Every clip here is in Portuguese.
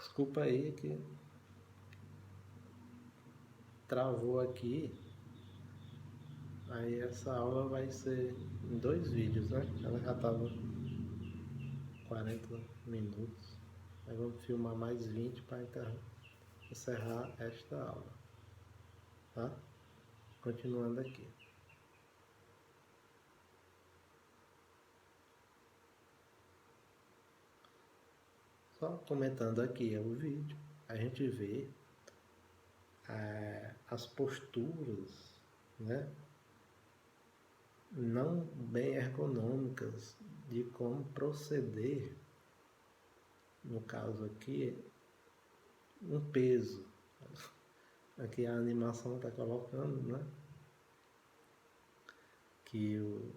Desculpa aí que travou aqui. Aí essa aula vai ser em 2 vídeos, né? Ela já estava 40 minutos. Aí vamos filmar mais 20 para encerrar esta aula. Tá? Continuando aqui. Só comentando aqui o vídeo, a gente vê as posturas, né, não bem ergonômicas de como proceder, no caso aqui, um peso. Aqui a animação está colocando, né, que o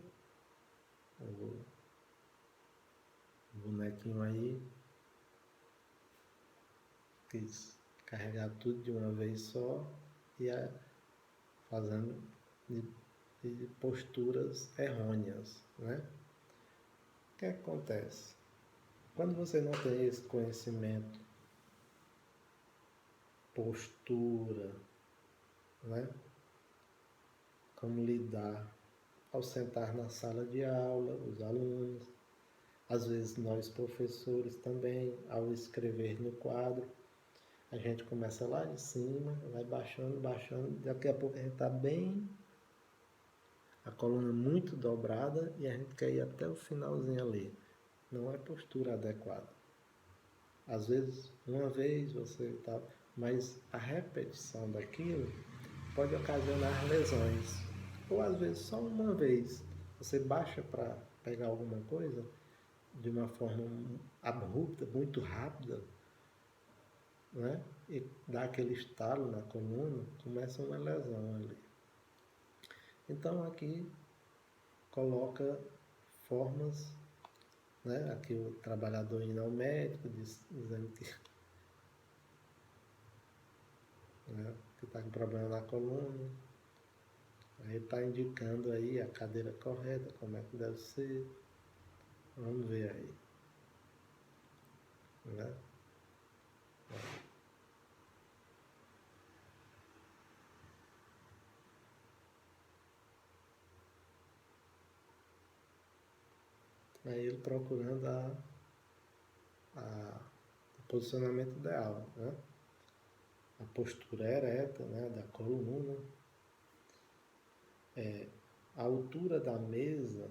bonequinho aí quis carregar tudo de uma vez só e fazendo de posturas errôneas, né? O que acontece? Quando você não tem esse conhecimento, postura, né? Como lidar ao sentar na sala de aula, os alunos, às vezes nós professores também, ao escrever no quadro, a gente começa lá de cima, vai baixando, daqui a pouco a gente está bem, a coluna muito dobrada e a gente quer ir até o finalzinho ali. Não é postura adequada. Às vezes, uma vez você está, mas a repetição daquilo pode ocasionar lesões. Ou às vezes só uma vez você baixa para pegar alguma coisa de uma forma abrupta, muito rápida, né? E dá aquele estalo na coluna, começa uma lesão ali. Então aqui coloca formas, né? Aqui o trabalhador indo ao médico, dizendo que está com problema na coluna. Aí está indicando aí a cadeira correta, como é que deve ser. Vamos ver aí. Né? Aí ele procurando o posicionamento ideal, né? A postura ereta, né, da coluna. A altura da mesa,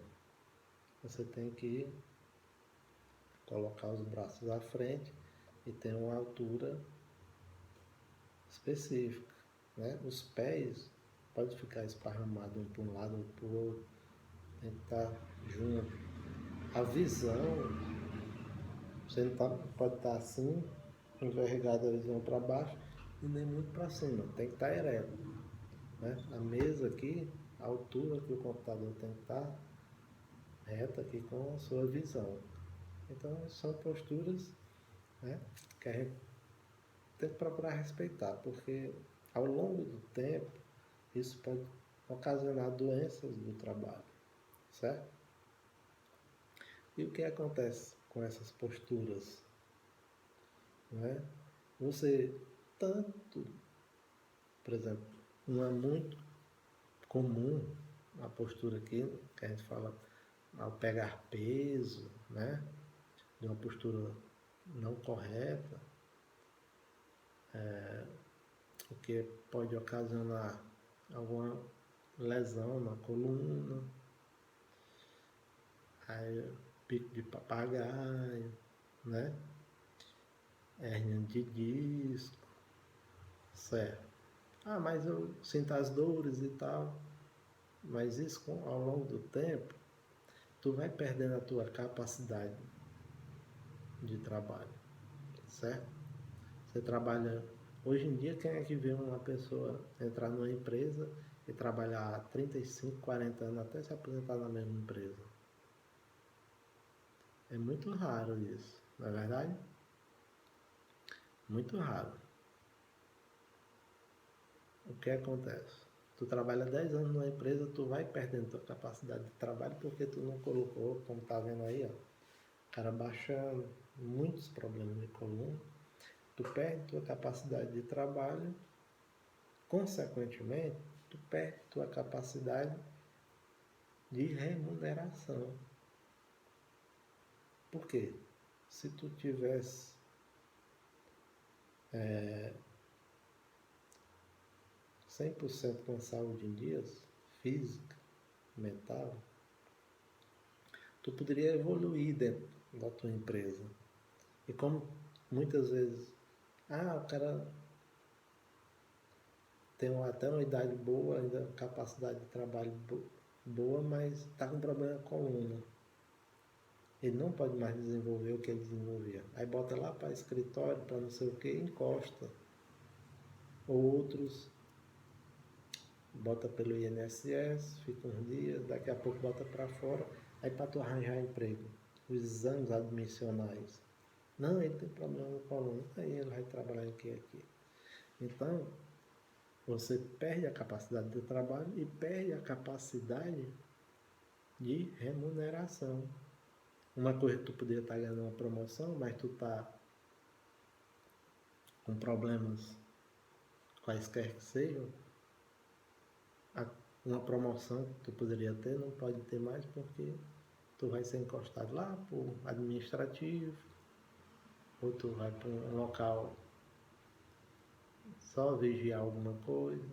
você tem que colocar os braços à frente e ter uma altura específica, né? Os pés pode ficar esparramado um para um lado ou para o outro, tem que estar junto. A visão, você não pode estar assim, envergado a visão para baixo e nem muito para cima, tem que estar ereto, né? A mesa aqui, a altura que o computador tem que estar reta aqui com a sua visão. Então são posturas, né, que a gente tem que procurar respeitar, porque ao longo do tempo isso pode ocasionar doenças do trabalho, certo? E o que acontece com essas posturas? Né? Você tanto, por exemplo, não é muito comum a postura aqui, que a gente fala ao pegar peso, né? De uma postura não correta, o que pode ocasionar alguma lesão na coluna, aí, pico de papagaio, né? Hérnia de disco, certo? Ah, mas eu sinto as dores e tal. Mas isso, ao longo do tempo, tu vai perdendo a tua capacidade de trabalho, certo? Você trabalha... Hoje em dia, quem é que vê uma pessoa entrar numa empresa e trabalhar 35, 40 anos até se aposentar na mesma empresa? É muito raro isso, não é verdade? Muito raro. O que acontece? Tu trabalha 10 anos numa empresa, tu vai perdendo tua capacidade de trabalho porque tu não colocou, como tá vendo aí, ó, cara baixando, muitos problemas de coluna. tu perde tua capacidade de trabalho, consequentemente, tu perde tua capacidade de remuneração. Por quê? Se tu tivesse 100% com saúde em dias, física, mental, tu poderia evoluir dentro da tua empresa. E como muitas vezes, o cara tem até uma idade boa, ainda capacidade de trabalho boa, mas está com problema com a coluna. Ele não pode mais desenvolver o que ele desenvolvia. Aí bota lá para escritório, para não sei o que, encosta. Outros bota pelo INSS, fica uns dias, daqui a pouco bota para fora, aí para tu arranjar emprego. Os exames admissionais. Não, ele tem problema no coluna, aí ele vai trabalhar aqui. Então, você perde a capacidade de trabalho e perde a capacidade de remuneração. Uma coisa que tu poderia estar ganhando uma promoção, mas tu está com problemas quaisquer que sejam, uma promoção que tu poderia ter não pode ter mais porque tu vai ser encostado lá por administrativo, ou tu vai para um local só vigiar alguma coisa,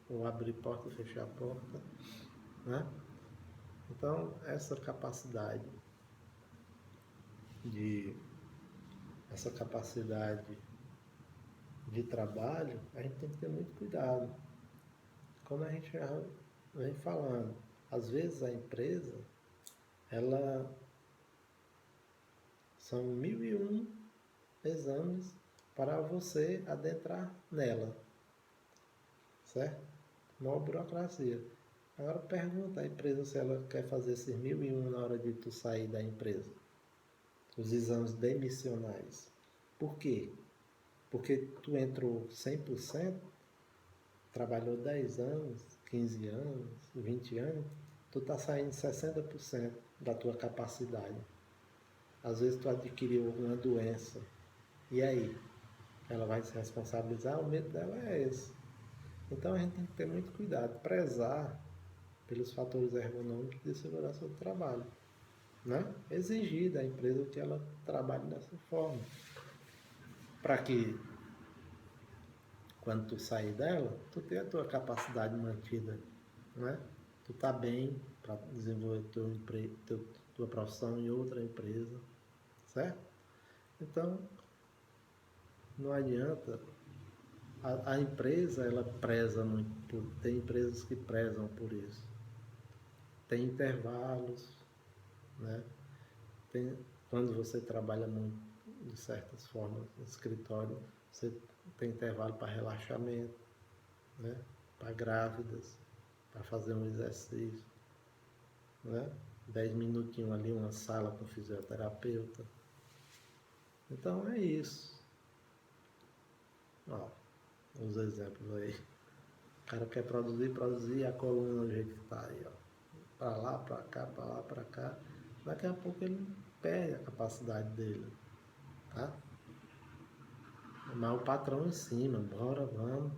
ou abrir porta, fechar a porta, né? Então, essa capacidade de trabalho, a gente tem que ter muito cuidado. Como a gente já vem falando, às vezes a empresa, ela são 1001 exames para você adentrar nela, certo? Maior burocracia. Agora pergunta à empresa se ela quer fazer esses 1001 na hora de tu sair da empresa. Os exames demissionais. Por quê? Porque tu entrou 100%, trabalhou 10 anos, 15 anos, 20 anos, tu está saindo 60% da tua capacidade. Às vezes tu adquiriu alguma doença. E aí? Ela vai se responsabilizar? O medo dela é esse. Então a gente tem que ter muito cuidado, prezar pelos fatores ergonômicos de segurança do trabalho, né? Exigir da empresa que ela trabalhe dessa forma, para que quando tu sair dela, tu tenha a tua capacidade mantida, né? Tu tá bem para desenvolver tua profissão em outra empresa, certo? Então, não adianta. A empresa, ela preza muito, tem empresas que prezam por isso. Tem intervalos, né? Quando você trabalha muito, de certas formas, no escritório, você tem intervalo para relaxamento, né? Para grávidas, para fazer um exercício, né? 10 minutinhos ali, uma sala com fisioterapeuta. Então é isso. Ó, os exemplos aí. O cara quer produzir a coluna do jeito que está aí, ó. Para lá, para cá, para lá, para cá. Daqui a pouco ele perde a capacidade dele, tá? Mas o patrão em cima, bora, vamos,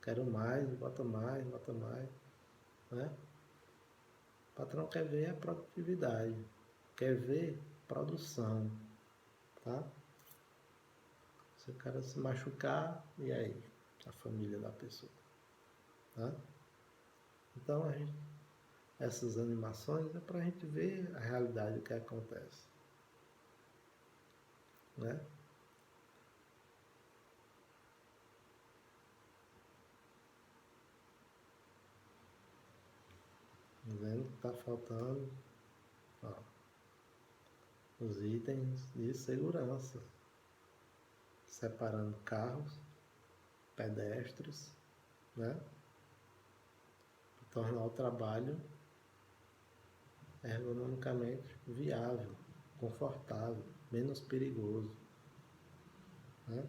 quero mais, bota mais, né? O patrão quer ver a produtividade, quer ver produção, tá? Se o cara se machucar, e aí? A família da pessoa, tá? Então, essas animações é para a gente ver a realidade do que acontece, né? Vendo que está faltando, ó, os itens de segurança, separando carros, pedestres, né? Tornar o trabalho ergonomicamente viável, confortável, menos perigoso, né?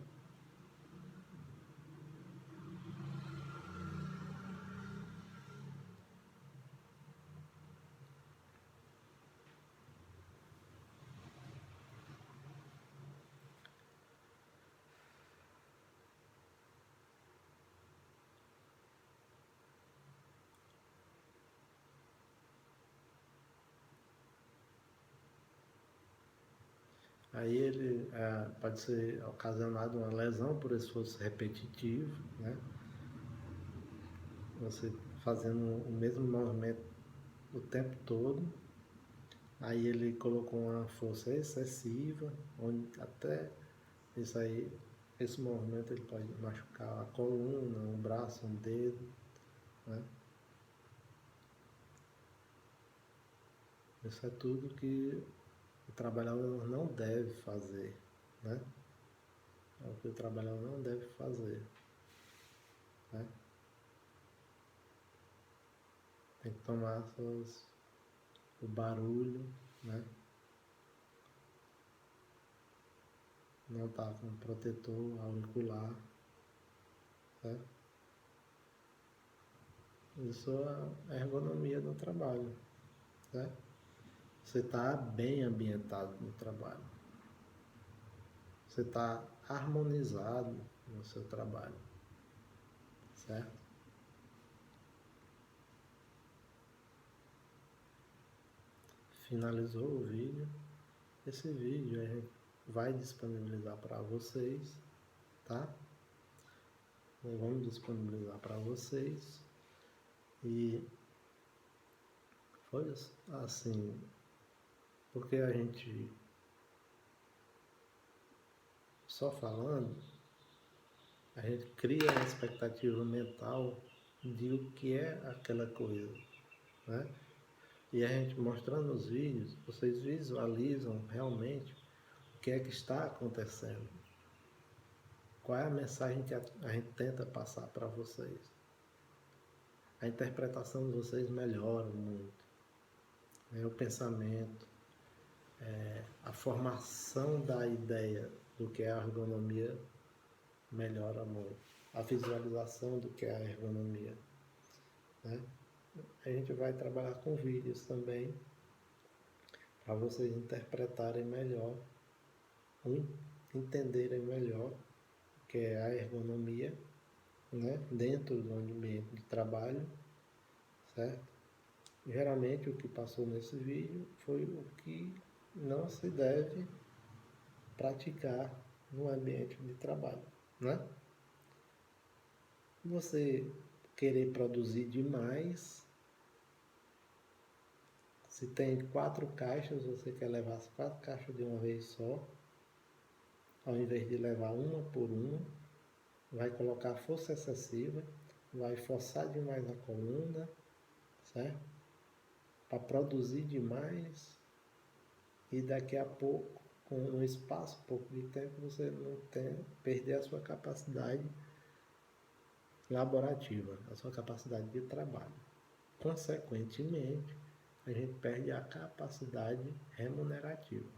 Aí ele pode ser ocasionado uma lesão por esforço repetitivo, né? Você fazendo o mesmo movimento o tempo todo. Aí ele colocou uma força excessiva, onde até isso aí, esse movimento ele pode machucar a coluna, um braço, um dedo, né? Isso é tudo que o trabalhador não deve fazer, né? É o que o trabalhador não deve fazer, né? Tem que tomar o barulho, né? Não tá com protetor auricular, certo? Isso é ergonomia no trabalho, certo? Você está bem ambientado no trabalho. Você está harmonizado no seu trabalho, certo? Finalizou o vídeo. Esse vídeo a gente vai disponibilizar para vocês, tá? Nós vamos disponibilizar para vocês. E foi assim, porque a gente só falando, a gente cria uma expectativa mental de o que é aquela coisa, né? E a gente mostrando os vídeos, vocês visualizam realmente o que é que está acontecendo. Qual é a mensagem que a gente tenta passar para vocês. A interpretação de vocês melhora muito. O pensamento, a formação da ideia do que é a ergonomia melhora muito. A visualização do que é a ergonomia, né? A gente vai trabalhar com vídeos também para vocês interpretarem melhor, entenderem melhor o que é a ergonomia, né? Dentro do ambiente de trabalho, certo? Geralmente o que passou nesse vídeo foi o que não se deve praticar no ambiente de trabalho, né? Você querer produzir demais, se tem 4 caixas, você quer levar as 4 caixas de uma vez só, ao invés de levar uma por uma, vai colocar força excessiva, vai forçar demais a coluna, certo? Para produzir demais e daqui a pouco, com um espaço, pouco de tempo, você não tem, perder a sua capacidade laborativa, a sua capacidade de trabalho. Consequentemente, a gente perde a capacidade remunerativa,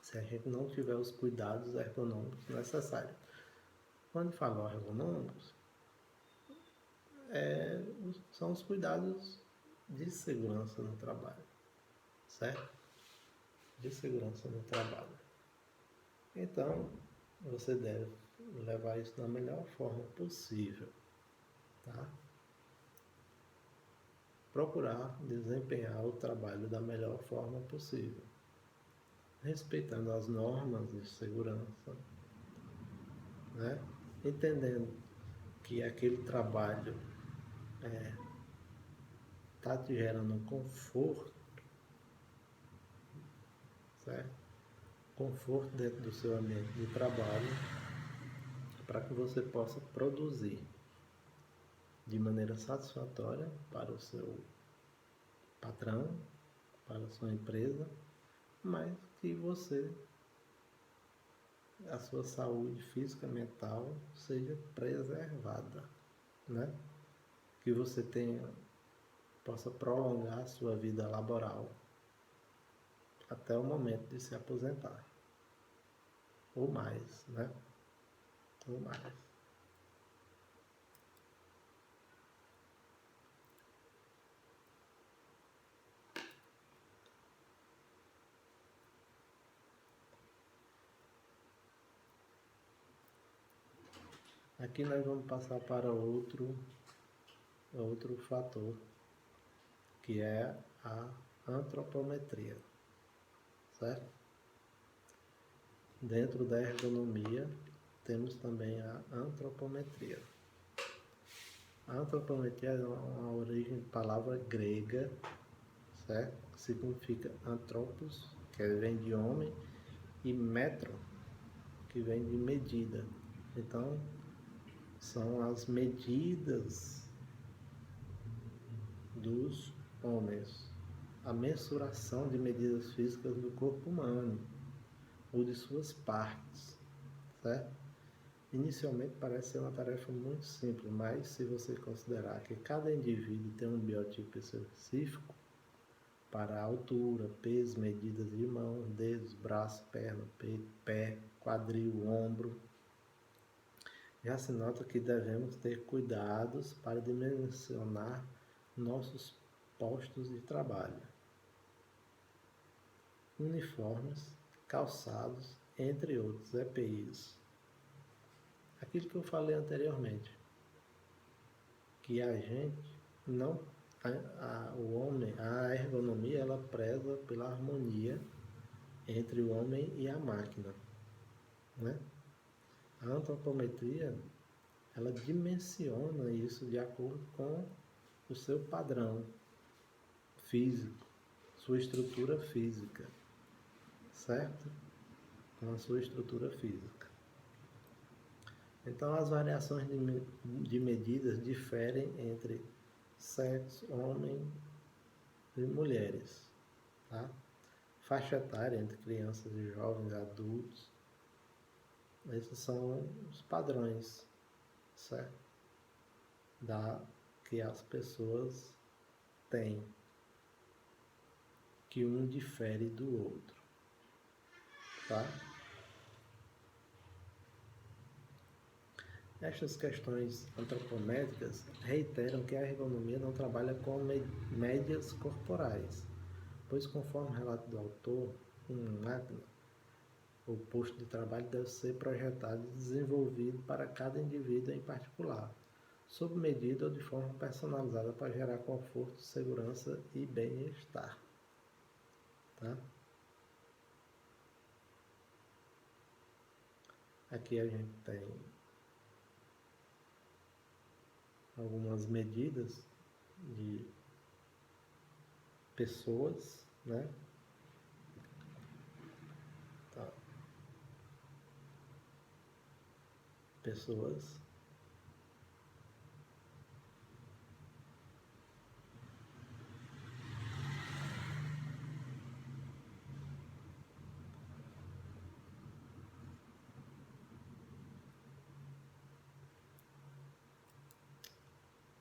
se a gente não tiver os cuidados ergonômicos necessários. Quando falo ergonômicos, são os cuidados de segurança no trabalho, certo? De segurança no trabalho. Então, você deve levar isso da melhor forma possível, tá? Procurar desempenhar o trabalho da melhor forma possível, respeitando as normas de segurança, né? Entendendo que aquele trabalho está te gerando conforto, certo? Conforto dentro do seu ambiente de trabalho, para que você possa produzir de maneira satisfatória para o seu patrão, para a sua empresa, mas que a sua saúde física e mental seja preservada, né? Que você possa prolongar a sua vida laboral até o momento de se aposentar, ou mais, né? Ou mais. Aqui nós vamos passar para outro fator, que é a antropometria, certo? Dentro da ergonomia, temos também a antropometria. A antropometria é uma origem de palavra grega, certo? Que significa antropos, que vem de homem, e metro, que vem de medida. Então, são as medidas dos homens, a mensuração de medidas físicas do corpo humano ou de suas partes, certo? Inicialmente parece ser uma tarefa muito simples, mas se você considerar que cada indivíduo tem um biotipo específico para a altura, peso, medidas de mãos, dedos, braço, perna, peito, pé, quadril, ombro, já se nota que devemos ter cuidados para dimensionar nossos postos de trabalho, uniformes, calçados, entre outros EPIs. Aquilo que eu falei anteriormente, que a gente não, o homem, a ergonomia, ela preza pela harmonia entre o homem e a máquina, né? A antropometria, ela dimensiona isso de acordo com o seu padrão físico, sua estrutura física, certo? Com a sua estrutura física. Então, as variações de medidas diferem entre sexo, homem e mulheres, tá? Faixa etária entre crianças e jovens e adultos. Esses são os padrões, certo? Que as pessoas têm, que um difere do outro, tá? Estas questões antropométricas reiteram que a ergonomia não trabalha com médias corporais, pois, conforme o relato do autor, máquina, o posto de trabalho deve ser projetado e desenvolvido para cada indivíduo em particular, sob medida ou de forma personalizada para gerar conforto, segurança e bem-estar. Tá? Aqui a gente tem algumas medidas de pessoas, né? Tá. Pessoas.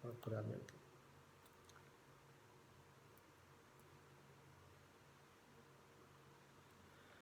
Vou procurar aqui.